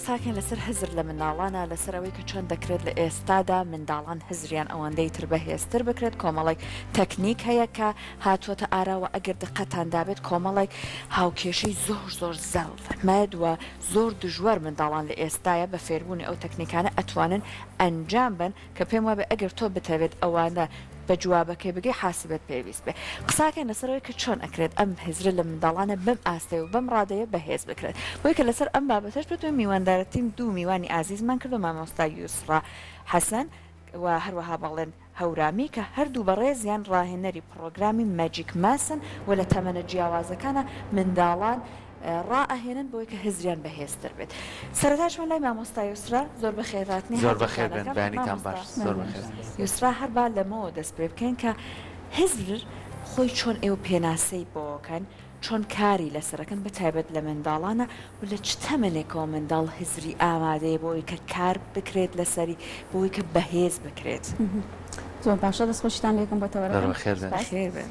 قساکن لەسەر هزر لە منداڵانە لەسەرەوەی کە چۆن دەکرێت لە ئێستادا منداڵان هزریان ئەوەندەی تر بەهێزتر بکرێت کۆمەڵێک تەکنیک هەیە کە هاتووەتە ئاراوە ئەگەر دقەتان دابێت کۆمەڵێک هاوکێشەی زۆر زەڵمەد و زۆر دژوار منداڵان لە ئێستاە بە فێربوونی ئەو تەکنیکانە ئەتوانن ئەنجام بن کە پێم وابێ ئەگەر تۆ بتەوێت ئەوانە بە جوابەکەی بگەی حاسبێت پێویست بێ قساکەن لەسەرەوەی کە چۆن ئەکرێت ئەم هزرە لە منداڵانە بەم ئاستەی و بەم ڕادەیە بەهێز بکرێت بۆی کە لەسەر ئەم بابەتەش بتوێن میواندارەتیم دوو میوانی ئازیزمان کردو مامۆستا یوسرا حەسەن و هەروەها بەڵێن هەورامی کە هەردوو بەڕێزیان ڕاهێنەری پرۆگرامی ماجیک ماسن و لە تەمەنە جیاوازەکانە منداڵان ڕائەهێنن بۆی کە هزریان بەهێزتر بێت سەرەتاشمان لای مامۆستا یوسرا زۆر بەخێراتنی زۆر بەخێر بن بەیانیتان باش زۆر بەخێر یوسرا هەربا لەمەوە دەست پێ بکەین کە هزر خۆی چۆن ئێوە پێناسەی بۆکەن چۆن کاری لەسەرەکەن بەتایبەت لە منداڵانە و لە چ تەمەنێکەوە منداڵ هزری ئامادەیە بۆی کە کار بکرێت لەسەری بۆی کە بەهێز بکرێت. زۆر باشە دەست خۆشتان لێکم بۆتەوە خێر بن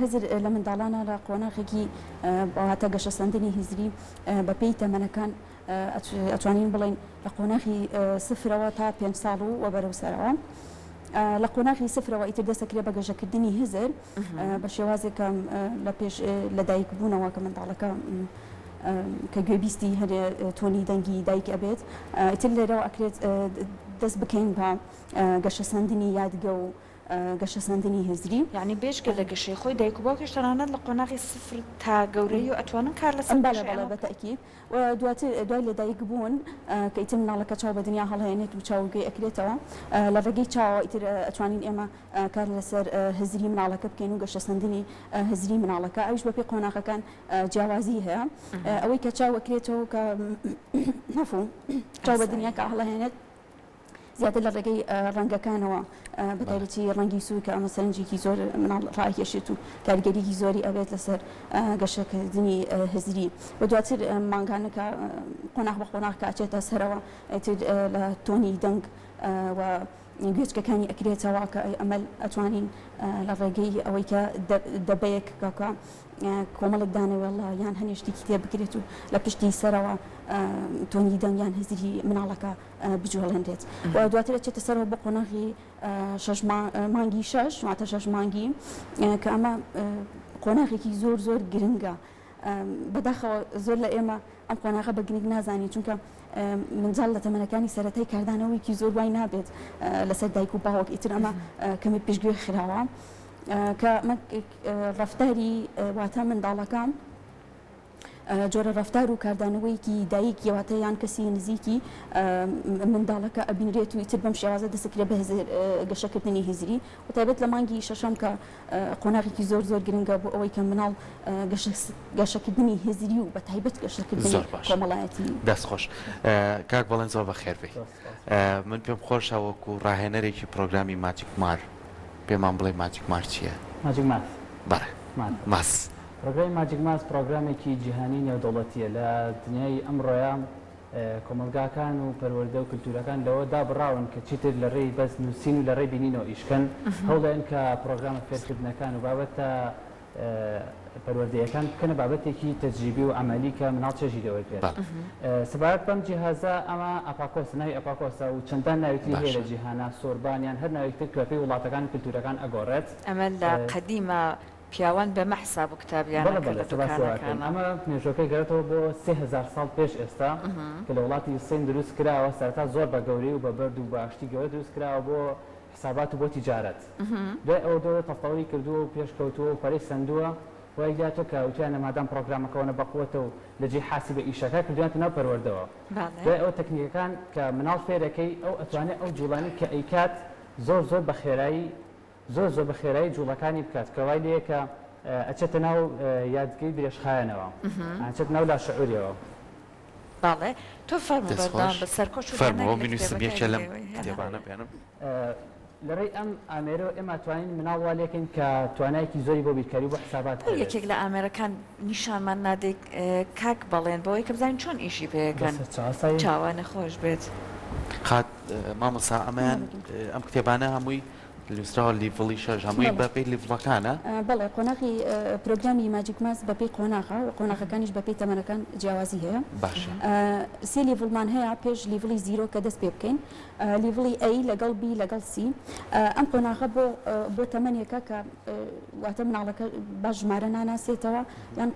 هزر لە منداڵانە لە قۆناغێکی بەواتە گەشەسەندنی هزری بە پێی تەمەنەکان ئەتوانین بڵین لە قۆناغی سفرەوە تا 5 ساڵ و بەرەو سەرەوە لە قۆناغی سفرەوە ئیتر دەسەکرێت بە گەشەکردنی هزر بە شێوازێکە لە پێش لە دایکبوونەوە کە منداڵەکە کە گوێبیستی هەر تۆنی دەنگی دایک ئەبێت ئیتر لێرەوە ئەکرێت دەست بکەین بە گەشەسەندنی یادگە و گەشەسەندنی هزری یعنی بێژگە لە گەشەی خۆی دایک و باوکیش تەنانەت لە قۆناغی سفر تا گەورەی و ئەتوانن کار لەسەر بەڵێ بەتەکید و دوای لە دایک بوون کە ئیتر مناڵەکە چاو بە دنیا هەڵهێنێت و چاوگەی ئەکرێتەوە لە ڕێگەی چاوە ئیتر ئەتوانین ئێمە کار لەسەر هزری مناڵەکە بکەین و گەشەسەندنی هزری مناڵەکە ئەوش بە پێی قۆناغەکان جیاوازی هەیە ئەوەی کە چاو ئەکرێتەوە کە نەفوو چاو بە دنیا کە هەڵهێنێت زیاتر لە ڕێگەی ڕەنگەکانەوە بەتایبەتی ڕەنگی سووی کە ئەمە سەرنجێکی زۆر مناڵ ڕاکێشێت و کاریگەریکی زۆری ئەبێت لەسەر گەشەکردنی هزری و دواتر مانگانە کە قۆناغ بە قۆناغ کاچێتە سەرەوە لە تۆنی دەنگ و گوێچکەکانی ئەکرێتەوە کە ئەمەل ئەتوانین لە ڕێگەی ئەوەی کە دەبەیەک کاکە کۆمەڵک دانەوەڵە یان هەنێشتێکی تێ بکرێت و لە پشتی سەرەوە تۆنی دەنگیان هزری مناڵەکە بجوڵێنرێت و دواتر ئەچێتە سەرەوە بە قۆناغی مانگی 6 واتە 6 مانگی کە ئەمە قۆناغێکی زۆر گرنگە بەداخەوە زۆر لە ئێمە ئەم قۆناغە بە گرنگ نازانی چونکە منجاڵ لە تەمەنەکانی سەرەتای کاردانەوەیکی زۆر وای نابێت لەسەر دایک و باوەک ئیتر ئەمە کەمی پێشگوێ خراوە کە ڕەفتاری واتە منداڵەکان جۆرە ڕەفتار و کاردانەوەیکی دایک یاواتە یان کەسی نزیکی منداڵەکە ئەبینرێت و ئیتر بەم شێوازە دەسەکرێت بە گەشەکردنی هزری و تایبەت لە مانگی شەشەم کە قۆناغێکی زۆر گرنگە بۆ ئەوەی کە مناڵ گەشەکردنی هزری و بە تایبەت گەشەکردنی کۆمەڵایەتی دەستخۆش کاک بەڵێن زۆر بەخێر بێ من پێم خۆشە وەکو ڕاهێنەرێکی پرۆگرامی ماجیک مار پێمان بڵێ ماجیک مار چییە؟ ماجیک ماس بەڵێ ماس پرۆگرامی ماجیک ماس پرۆگرامێکی جیهانی نێودەوڵەتیە لە دنیای ئەمڕۆیە کۆمەلگاکان و پەروەردە و کلتورەکان لەوە دابڕاون کە چیتر لە ڕێی بەس نووسین و لە ڕێی بینینەوە ئیشکەن هەوڵێن کە پرۆگرامە فێرکردنەکان و بابەتە پەروەردەیەکان بکەنە بابەتێکی تەجریبی و عەمەلی کە مناڵ چێژی دەوەرگێت سەبارەت بەم جیهازە ئەمە ئەپاکۆس ناوی ئەپاکۆسە و چەندان ناویتری هەیە لە جیهانە سۆربانیان هەر ناویتر کەپەی وڵاتەکان و کلتورەکان ئەگۆڕێت ئەمە لە قەدیمە پیاوان بەمە حساب و کتابیان ئەمە پێشۆکەی گەرێتەوە بۆ 3000 ساڵ پێش ئێستا کە لە وڵاتی سین دروست کراوە سەرتا زۆر بە گەورەی و بە بەرد و باشتی گەورە دروست کراوە بۆ حسابات و بۆ تیجارەت دوای ئەوە دەوە تەفاوی کردووە و پێشکەوتووە و پەرەی سندووە وای دیاتۆ کە وتیانە مادام پرۆگرامەکەەوە بەقوتە و لەجێ حاسبە ئیشەکە کردوانە ناو پەروەردەوە دوای ئەو تەکنیکەکان کە مناڵ فێرەکەی ئەو ئەتوانێت ئەو جوڵانی کە ئەیکات زۆر بە خێرایی زۆر بە خێرایی جوڵەکانی بکات کەوای لێ کە ئەچێتە ناو یادگەی درێژخایەنەوە ئەچێت ناو لا شعوریەوە باڵێ تۆ فەرموو بەردەوام بە سەرکۆش فەرمەوە بینویسم یەکێ لەم کتێبانە پێنم لەڕێی ئەم ئامێرەوە ئێمە توانین مناڵ وا لێکەین کە توانایەکی زۆری بۆ بیرکاری بۆ حسابات یەکێک لە ئامێرەکان نیشانمان نادێک کاک بەڵێن بەوەی کە بزانین چۆن ئیشی پێەکەن چاوانە خۆش بێت خات مامۆستا ئەمەیان ئەم کتێبانە هەمووی لیوستراوە لیڤڵی شەش هەمووی بەپێی لیڤڵەکانە بەڵێ قۆناغی پرۆگرامی ماجیک ماس بەپێی قۆناغا و قۆناغەکانیش بەپێی تەمەنەکان جیاوازی هەیە باشە سێ لیڤڵمان هەیە پێش لیڤڵی زیرۆ کە دەست پێ بکەین لیڤڵی A لەگەڵ B لەگەڵ C ئەم قۆناغە بۆ تەمەنێکە کە واتە مناڵەکە باش ژمارە ناناسێتەوە یان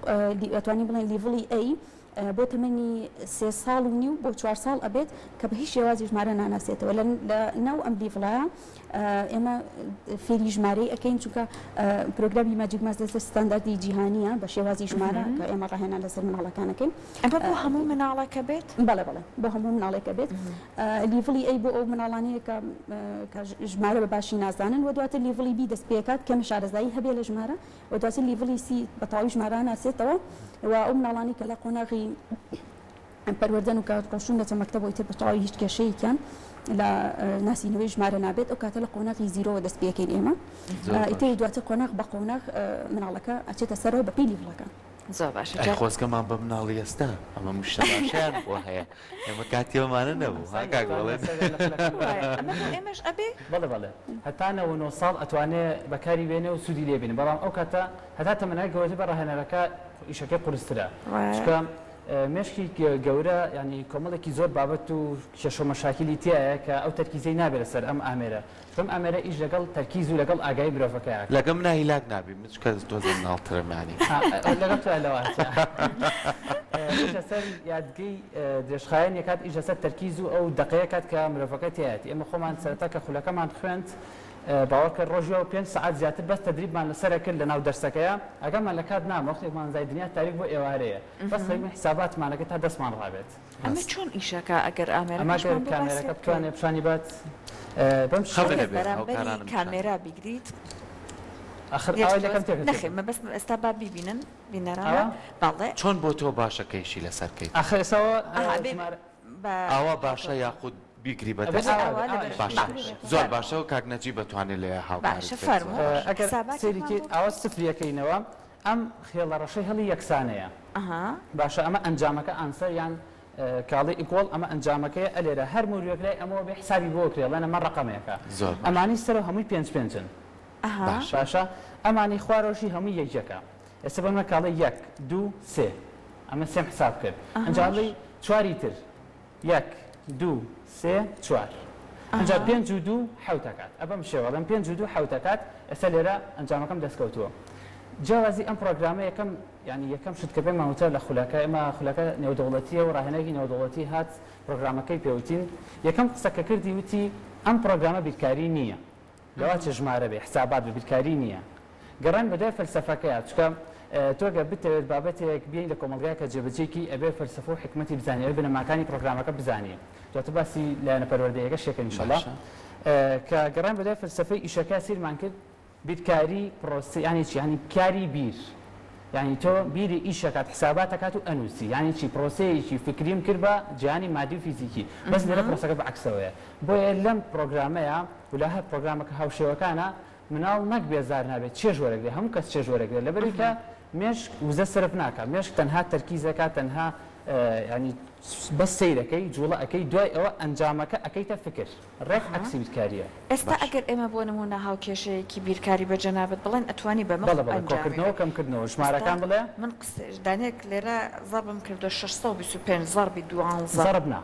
ئەتوانین بڵێن لیڤڵی A بۆ تەمەنی 3 ساڵ و نیو بۆ 4 ساڵ ئەبێت کە بە هیچ شێوازی ژمارە ناناسێتەوە لە ناو ئەم لیڤڵایە ئێمە فێری ژمارەی ئەەکەین چونکە پرۆگرامی ماجیک ماس لەسەر ستانداردی جیهانیە بە شێوازی ژمارە کە ئێمە ڕاهێنا لەسەر مناڵەکانەکەین ئەمە بۆ هەموو مناڵەکە بێت بەڵێ بۆ هەموو مناڵێکە بێت لیڤڵی ئەی بۆ ئەو مناڵانەیە کە ژمارە بە باشی نازانن و دواتر لیڤڵی بی دەست پێکات کەم شارەزایی هەبێ لە ژمارە و دواتر لیڤڵی سی بە تەواوی ژمارە ناسێتەوە و ئەو مناڵانی کە لە قۆناغی پەروەردەن و کاتڕۆشتن دەچە مەکتەبەوە ئیتر بە تەواوی هیچ کێشەیەکیان لە ناسینەوەی ژمارە نابێت ئەو کاتە لە قۆناغی زیرۆوە دەست پێکەین ئێمە ئیتر دواتر قۆناغ بە قۆناغ مناڵەکە ئەچێتە سەرەوە بە پێی لیڤڵەکە زۆر باشە خۆزگەمان بە مناڵی ئێستا ئەمە مشتە باشیان بۆ هەیە ئێمە کاتیەوەمانە نەبوو ها کاک بڵێن ئەمە بۆ ئێمەش ئەبێ بەڵێ هەتا 9 ساڵ ئەتوانێت بەکاری بێنێ و سوودی لێبێنێ بەڵام ئەو کاتە هەتا تەمەنای گەورەی بە ڕاهێنەرەکە ئیشەکەی قورسترە چکە مشکی گەورە ینی کۆمەڵێکی زۆر بابەت و کێشە مەشاکلی تایە کە ئەو تەرکیزەی نابێت لەسەر ئەم ئامێرە بەم ئامێرە ئیش لەگەڵ تەرکیز و لەگەڵ ئاگای مرۆڤەکەیە لەگەم ناهیلاک نابی مچکە دۆزە ناڵترمانی لەگەڵ تو لەواتە سەر یادگەی درێژخایەن یەکات ئیش لەسەر تەرکیز و ئەو دقەیەکات کە مرۆڤەکە تایەتی ئێمە خۆمان سەرەتا کە خولەکەمان خوێند باوەڕکە ڕۆژەوە 5 ساعت زیاتر بەس تەدریبمان لەسەرە کرد لە ناو دەرسەکەیە ئەگەمان لە کات نام وەختێکمان زای دنیا تاریک بۆ ئێوارەیە بەس حساباتمانەکە تا دەستمان ڕابێت ئەمە چۆن ئیشەکە ئەگەر ئەماگەر کامێرەکە بتوانێت پیشانی بات بەم بەرامبەری کامێرا بیگریت نەخێ مە بەس ئێستا با بیبینن بینەرانە باڵێ چۆن بۆ تۆ باشەکەیشی لەسەرکەیت ئەخێسەوە ئاوا باشە یاخود بیگری بە زۆر باشە و کاک نەجی بەتوانێت لێ باشە فەرموو ئەگەر سێریکە ئاوا سفریەکەینەوە ئەم خێڵە ڕەشەی هەڵی یەکسانەیە باشە ئەمە ئەنجامەکە ئانسەر یان کاڵی ئیکۆڵ ئەمە ئەنجامەکەی ئەلێرە هەر موریەکەی ئەمەوە بێ حسابی بۆ کرێ لەنە مە ڕقەمێکە ئەمانی سەر هەمووی 5 باشە ئەمانی خوارۆشی هەمووی یەکێکە ئێستا بەمە کاڵی 1 2 3 ئەمە سێم حساب کرد ئەنجاڵی چواری تر 1 2 3 4 ئەنجا 5 و 2 حوتەکات ئەبەم شێوەڵم 5 و 2 حوتەکات ئێستا لێرە ئەنجامەکەم دەستکەوتووە جیاوازی ئەم پرۆگرامە یەکەم ینی یەکەم شت کە پێ ماوتە لە خولەکە ئێمە خولەکە نێودەوڵەتیە و ڕاهێنەری نێودەوڵەتی هات پرۆگرامەکەی پێوتین یەکەم قسەکە کردی وتی ئەم پرۆگرامە بیرکاری نییە لەوا چ ژمارە بێ حسابات بە بیرکاری نییە گەڕان بەدای فەلسەفەکەیە چکە تۆگە بتەوێت بابەتێک بین لە کۆمەلگای کە جێبەجێکی ئەبێ فەلسەفە و حکمەتی بزانێ بنەماکانی پرۆگرامەکە بزانێ دواتە باسی لایەنە پەروەردەیەکە شێکەن ئینشەڵڵا کە گەڕان بەدای فەلسەفەی ئیشەکە سیرمان کرد بیرکاری پرۆسی یعنی چی یعنی کاری بیر یعنی تۆ بیری ئیشەکات حساباتەکات و ئەنووسی یعنی چی پرۆسەیەکی فکریم کرد بە جیهانی مادی و فیزیکی بەس لێرە پرۆسەکە بەعکسەوەیە بۆیە لەم پرۆگرامەیە و لە هەر پرۆگرامەکە هاوشێوەکانە مناڵ نەک بێزار نابێت چێ ژۆرەگرێ هەموو کەس چێ ژۆرەگرێت لەبەری کە مێشک وزە سرف ناکە مێشک تەنها تەرکیزەکە تەنها ینی بەس سیرەکەی جوڵە ئەەکەی دوای ئەوە ئەنجامەکە ئەەکەیتە فکر ڕێک عکسی بیرکاریە ئێستا ئەگەر ئێمە بۆ نمونە هاوکێشەیەکی بیرکاری بە جەنابەت بڵێن ئەتوانی بەمە کۆکردنەوە کەمکردنەوە ژمارەکان بڵێ من دانێک لێرە زەربم کردو 625 زەربی دوان زەربنا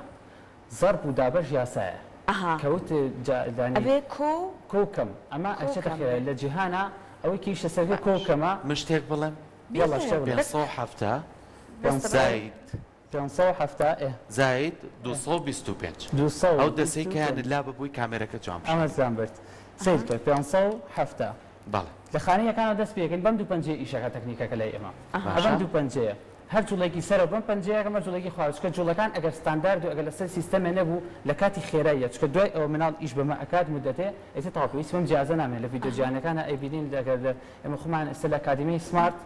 زەرب و دابەش یاسایە کەوت ئەبێ کۆکەم ئەمە ئەچێتە لە جیهانە ئەوەی کیشە سەرگە کۆکەمە من شتێک بڵێم زاید 570 زاید 225 ئەو دەسەی کەیانت لا ببووی کامێرەکە جوام ئەمە زانبرد سیرکە 570 بەڵێ لە خانەیەکانە دەست پێکەین بەم دوو پەنجەی ئیشەکە تەکنیکەکە لای ئێمە ئەم دوو پەنجەیە هەر جوڵێکی سەرە بەم پەنجەیەکەمە جوڵێکی خواردچکە جوڵەکان ئەگەر ستاندارد و ئەگەر لەسەر سیستەمێ نەبوو لە کاتی خێراییە چکە دوای ئەوە مناڵ ئیش بەمە ئەکات مدەتێ ئێستا تاپویست بەم جیازە نامێت لە ڤیدیۆ جیانەکانە ئەیبینین ئەگەر ئێمە خۆمان ئێستا لە ئەکادمی سمارت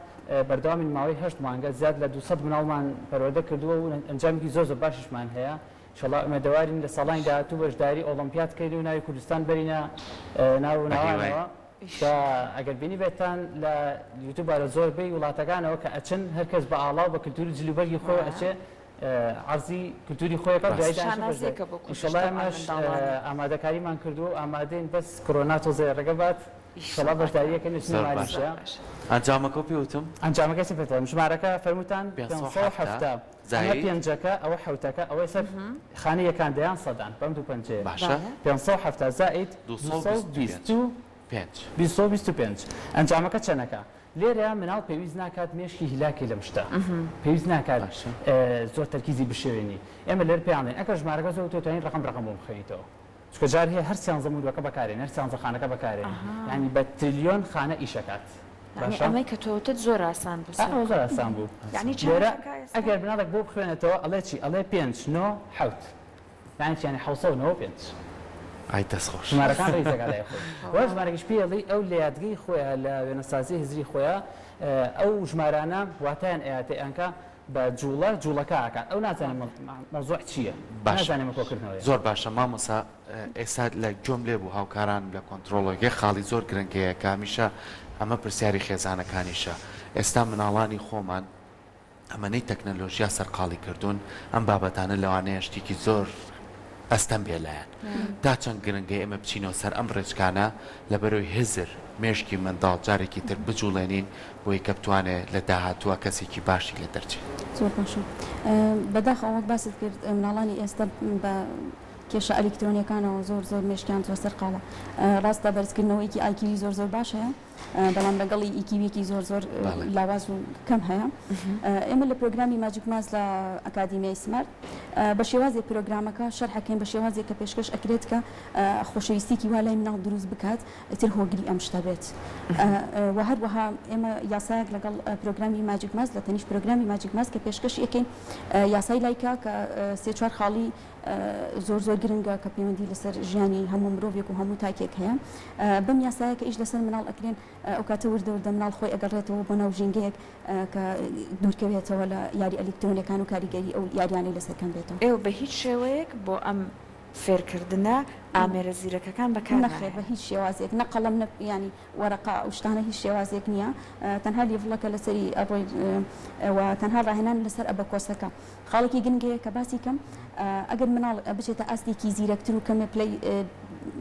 بەردەوامی ماوەی 8 مانگە زیاد لە 200 مناڵمان پەروەردە کردووە و ئەنجامێکی زۆر باشیشمان هەیە انشاءالله ئێمە دەوارین لە ساڵانی داهاتوو بەشداری ئۆلۆمپیاد کەین و ناوی کوردستان بەرینە ناو ناوانەوە ئەگەر بینی بێتان لە یوتیوبە لە زۆربەی وڵاتەکانەوە کە ئەچن هەرکەس بە ئاڵاو بە کلتوری جلوبەرگی خۆ ئەچێ عرضی کلتوری خۆیەکە شانازێکە بۆ ئینشەڵا ئێمەش ئامادەکاریمان کردو ئامادەین بەس کۆرۆنا تۆزێ ڕێگە بات ئینشەڵا بەشداریەکە نوێژمانیشە ئەنجامەکە پێوتم ئەنجامەکەی سپێتە ژمارەکە فەرمووتان 570 ئەمە پێنجەکە ئەوە حوتەکە ئەوەی سەر خانەی یەکاندەیان سەدان بەم دوو پەنجەیە باشە 570 زائد 225 ئەنجامەکە چەنەکە لێرە مناڵ پێویست ناکات مێشکی هیلاکی لەم شتە پێویست ناکات زۆر تەرکیزی بشێوێنی ئێمە لێر پێیانڵێن ئەگەر ژمارەکە زۆر توانین ڕقم بۆ بخەیتەوە چکە جار هەیە هەر سیانزە مودوەکە بەکارێن هەر سیانزە خانەکە بەکارێن یعنی بە تریلیۆن خانە ئیشەکات ئەمەی کە تۆوتت زۆر ئاسان بوو زۆر ئاسان بوو لێرە ئەگەر بناڵێک بۆ بخوێنێتەوە ئەڵێ چی ئەڵێ 5 9 حوت یعنی چیانی 5 ئای دەستخۆش ژمارەکان ڕێزەکەدای خۆی وە ژمارەکەش پێڵی ئەو لە یادگەی خۆیان لە وێنەسازی هزری خۆیان ئەو ژمارانە واتایان ئەیاتەیانکە بە جوڵەکە ئاکات ئەو نازانێت مەوزوع چییە نازانێمە کۆکردنەوەی زۆر باشە مامۆسا ئێستا لە جۆم لێ بوو هاوکاران لە کۆنتترۆلۆگی خاڵی زۆر گرنگەیە کامیشە ئەمە پرسیاری خێزانەکانیشە ئێستا مناڵانی خۆمان ئەمەنەی تەکنەلۆژیا سەرقاڵی کردوون ئەم بابەتانە لەوانەیە شتێکی زۆر ئەستەم بێ لایەن تا چەند گرنگی ئێمە بچینەوە سەر ئەم ڕێچکانە لە بەرەوەی هزر مێشکی منداڵ جارێکی تر بجوڵێنین بۆی کە بتوانێت لە داهاتووە کەسێکی باشی لە دەرچێت زۆر باشە بەداخەوە باست کرد مناڵانی ئێستا بە کێشە ئەلکترۆنیەکانەوە زۆر مێشکیان زۆر سەرقاڵە ڕاستە بەرزکردنەوەیکی ئایکیوی زۆر باش هەیە بەڵام لەگەڵی ئیکیویەکی زۆر لاواز و کەم هەیە ئێمە لە پرۆگرامی ماجیک ماز لە ئەکادیمیای سمارت بە شێوازی پرۆگرامەکە شەرحەکەین بە شێوازێک کە پێشکەش ئەکرێت کە خۆشەویستێکی وا لای مناڵ دروست بکات ئیتر هۆگری ئەم شتە بێت و هەروەها ئێمە یاسایەک لەگەڵ پرۆگرامی ماجیک ماز لە تەنیش پرۆگرامی ماجیک ماز کە پێشکەش یەکەین یاسای لایکا کە 3-4 خاڵی زۆر گرنگە کە پەیوەندی لەسەر ژیانی هەموو مرۆڤێک و هەموو تاکێک هەیە بەم یاسایە کە ئیش لەسەر مناڵ ئەکرێن ئەو کاتە وردە مناڵ خۆی ئەگەڕێتەوە بۆ ناو ژینگەیەک کە دوورکەوێتەوە لە یاری ئەلکترۆنیەکان و کاریگەری ئەو یاریانەی لەسەرکەم بێتەوە ئێوە بە هیچ شێوەیەک بۆ ئەم فێرکردنە ئامێرە زیرەکەکان بەکار نەخێر بە هیچ شێوازێک نەقەڵم ینی وەرەقا ئەو شتانە هیچ شێوازێک نییە تەنها لیڤڵەکە لەسەری ئەڕۆی تەنها ڕاهێنان لەسەر ئەبەکۆسەکە خاڵێکی گرنگەیە کە باسی کەم ئەگەر مناڵ بچێتە ئاستێکی زیرەکتر و کەمە پلەی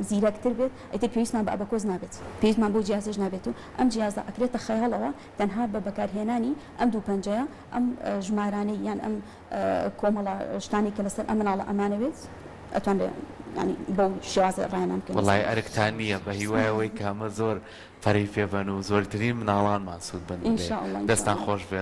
زیرەکتر بێت ئەیتر پێویستمان بە ئەبەکۆز نابێت پێویستمان بۆ جیازش نابێت و ئەم جیازە ئەکرێتە خەیاڵەوە تەنها بە بەکارهێنانی ئەم دوو پەنجەیە ئەم ژمارانەی یان ئەم کۆمەڵە شتانی کە لەسەر ئەم مناڵە ئەمانەوێت ئەتوان ینی بۆ شێوازە ڕایانان بکەن وڵای ئەرکتان نییە بە هیوایەوەی کامە زۆر فەرەی پێبەن و زۆرترین مناڵان ماسوود بن دەستان خۆش بێت